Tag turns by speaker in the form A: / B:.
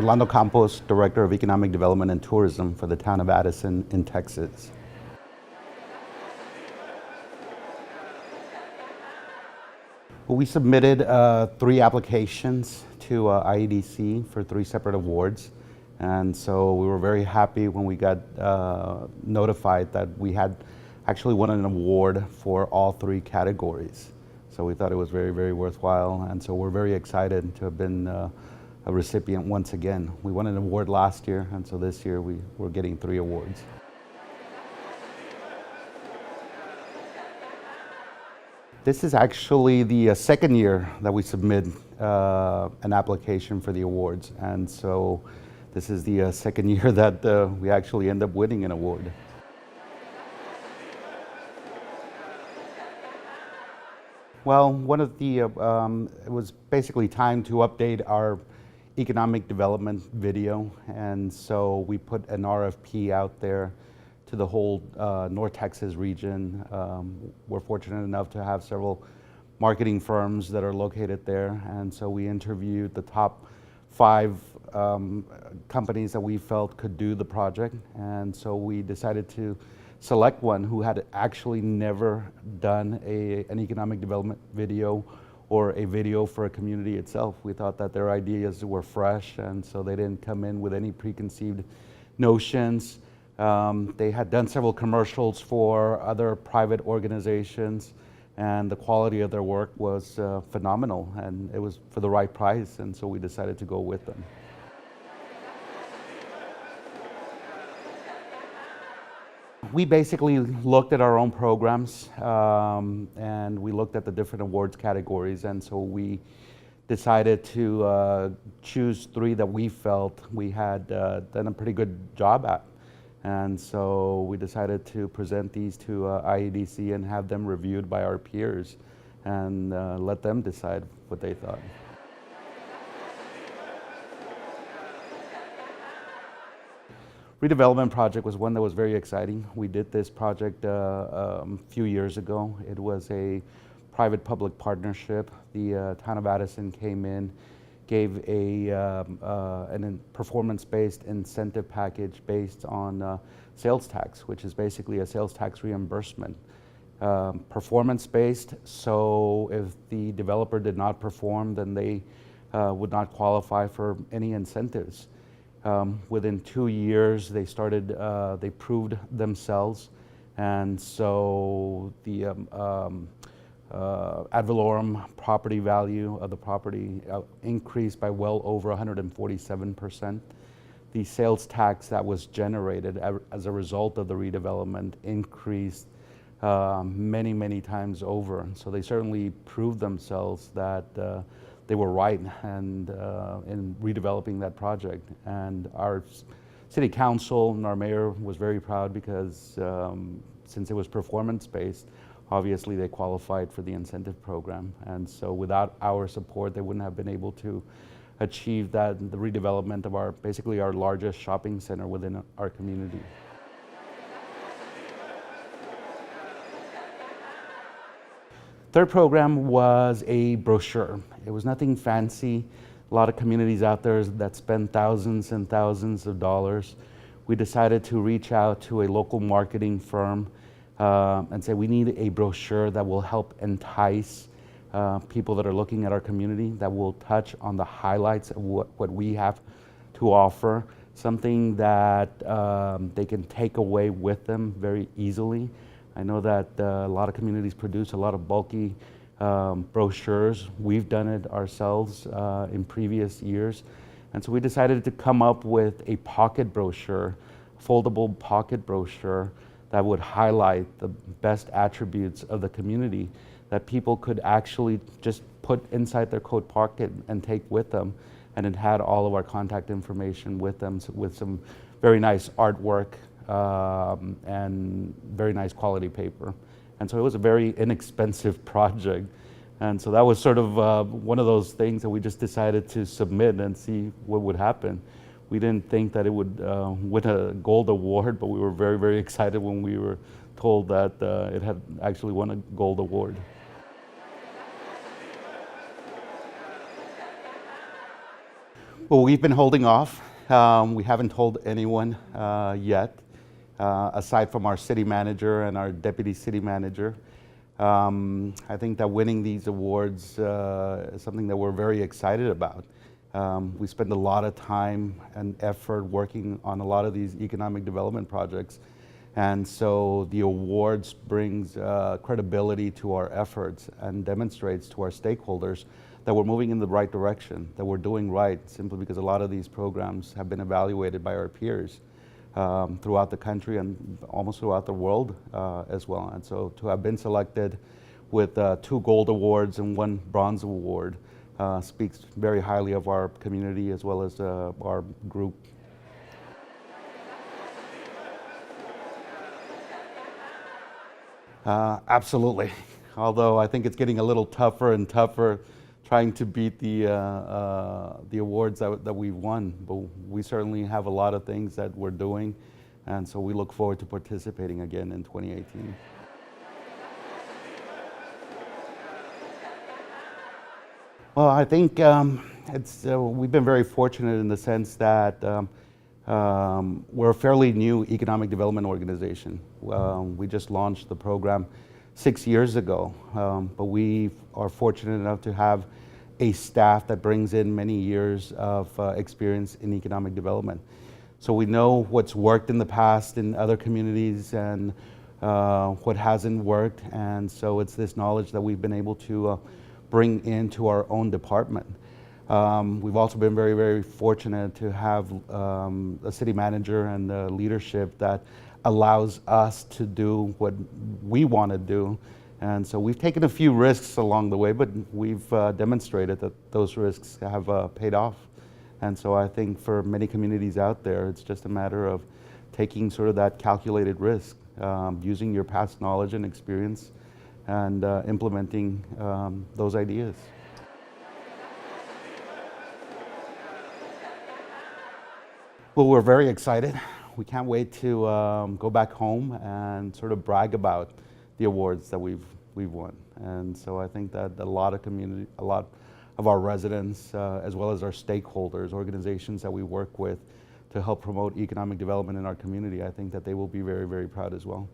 A: Campos, Director of Economic Development and Tourism for the town of Addison in Texas. Well, we submitted 3 applications to IEDC for 3 separate awards. And so we were very happy when we got notified that we had actually won an award for all 3 categories. So we thought it was very, very worthwhile. And so we're very excited to have been a recipient once again. We won an award last year, and so this year we're getting 3 awards. This is actually the second year that we submit an application for the awards. And so this is the second year that we actually end up winning an award. Well, one of the, it was basically time to update our economic development video. And so we put an RFP out there to the whole North Texas region. We're fortunate enough to have several marketing firms that are located there. And so we interviewed the top 5 companies that we felt could do the project. And so we decided to select one who had actually never done an economic development video or a video for a community itself. We thought that their ideas were fresh, and so they didn't come in with any preconceived notions. They had done several commercials for other private organizations, and the quality of their work was phenomenal, and it was for the right price, and so we decided to go with them. We basically looked at our own programs, and we looked at the different awards categories, and so we decided to choose 3 that we felt we had done a pretty good job at. And so we decided to present these to IEDC and have them reviewed by our peers and let them decide what they thought. Redevelopment project was one that was very exciting. We did this project a few years ago. It was a private-public partnership. The town of Addison came in, gave a performance-based incentive package based on sales tax, which is basically a sales tax reimbursement. Performance-based, so if the developer did not perform, then they would not qualify for any incentives. Within 2 years, they started, they proved themselves, and so the ad valorem property value of the property increased by well over 147%. The sales tax that was generated as a result of the redevelopment increased many, many times over. So they certainly proved themselves that they were right and in redeveloping that project. And our city council and our mayor was very proud because since it was performance-based, obviously they qualified for the incentive program. And so without our support, they wouldn't have been able to achieve that, the redevelopment of basically our largest shopping center within our community. Third program was a brochure. It was nothing fancy. A lot of communities out there that spend thousands and thousands of dollars. We decided to reach out to a local marketing firm and say we need a brochure that will help entice people that are looking at our community, that will touch on the highlights of what we have to offer, something that they can take away with them very easily. I know that a lot of communities produce a lot of bulky brochures. We've done it ourselves in previous years. And so we decided to come up with a pocket brochure, foldable pocket brochure that would highlight the best attributes of the community that people could actually just put inside their coat pocket and take with them. And it had all of our contact information with them, with some very nice artwork and very nice quality paper. And so it was a very inexpensive project. And so that was sort of one of those things that we just decided to submit and see what would happen. We didn't think that it would win a gold award, but we were very, very excited when we were told that it had actually won a gold award. Well, we've been holding off. We haven't told anyone yet, aside from our city manager and our deputy city manager. I think that winning these awards is something that we're very excited about. We spend a lot of time and effort working on a lot of these economic development projects. And so the awards brings credibility to our efforts and demonstrates to our stakeholders that we're moving in the right direction, that we're doing right, simply because a lot of these programs have been evaluated by our peers throughout the country and almost throughout the world as well. And so to have been selected with 2 gold awards and 1 bronze award speaks very highly of our community as well as our group. Absolutely. Although I think it's getting a little tougher and tougher trying to beat the awards that we've won. But we certainly have a lot of things that we're doing, and so we look forward to participating again in 2018. Well, I think we've been very fortunate in the sense that we're a fairly new economic development organization. We just launched the program 6 years ago, but we are fortunate enough to have a staff that brings in many years of experience in economic development. So we know what's worked in the past in other communities and what hasn't worked, and so it's this knowledge that we've been able to bring into our own department. We've also been very, very fortunate to have a city manager and a leadership that allows us to do what we want to do. And so we've taken a few risks along the way, but we've demonstrated that those risks have paid off. And so I think for many communities out there, it's just a matter of taking sort of that calculated risk, using your past knowledge and experience and implementing those ideas. Well, we're very excited. We can't wait to go back home and sort of brag about the awards that we've won. And so I think that a lot of our residents, as well as our stakeholders, organizations that we work with to help promote economic development in our community, I think that they will be very, very proud as well.